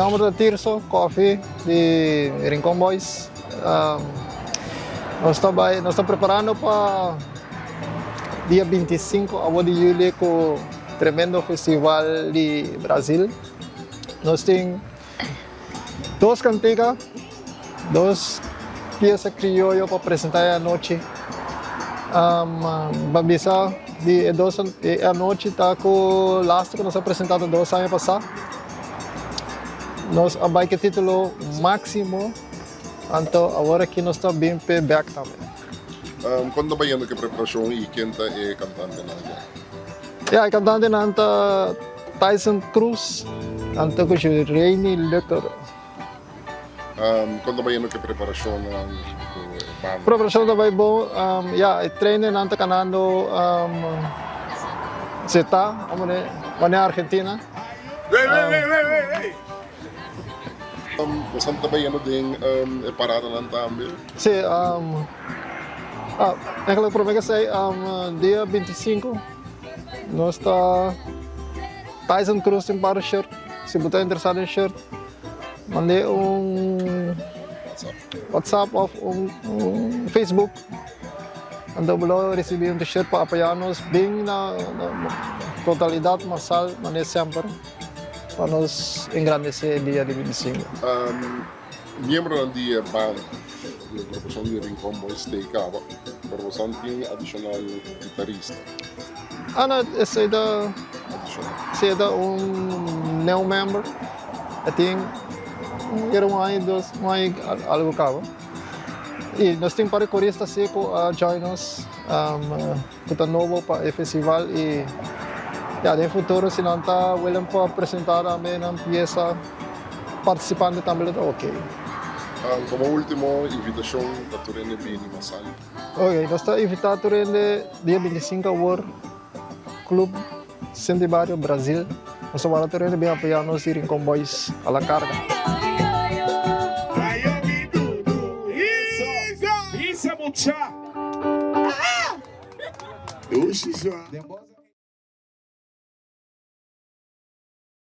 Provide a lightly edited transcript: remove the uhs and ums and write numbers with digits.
nome é Tirso Coffee, de Rincon Boyz. Nós estamos preparando para dia 25 de juli com o tremendo Festival de Brasil. Nós temos duas cantigas, duas peças crioulas para apresentar à noite. Babisa de a noite está com o lastro que nós apresentamos 2 anos passados. Nós abay que título máximo, então agora que nós estamos bem back também. Quando ba yan que preparação e quem tá é cantante na niya? Yeah, cantante nanta Tyson Cruz, anto ko siya Rainy Lecter. Quando ba yan que preparação na banda? Preparação também bom, yeah, treino nanta kanando Zeta, amone, na Argentina. Bastante ba yan din parada ng tambil? Sim, naquela promessa say dia 25 nós está Tyson Cruz em para shirt, se você interessado em shirt, mande WhatsApp ou Facebook. Ando belo recebi t-shirt para apoiar-nos bem na totalidade massal, mande sempre para nos engrandecer dia de 25. Membro ng dia band, yung agrupacion de Rincon Boyz stay ka ba? Pero something additional guitarista. Ano, esse é da new member. I think era algo cabo. E nós temos para corista seco a join us com novo para o festival e no futuro se não está willing para apresentar também uma peça participante também está ok. Como último, invitação da Turene Bini Masal. Ok, nós estamos invitados dia 25 ao Club Centro de Bario Brazil. Nós vamos Turene bem apoiar-nos e Rincon Boyz a la carga. Isso é muito chato.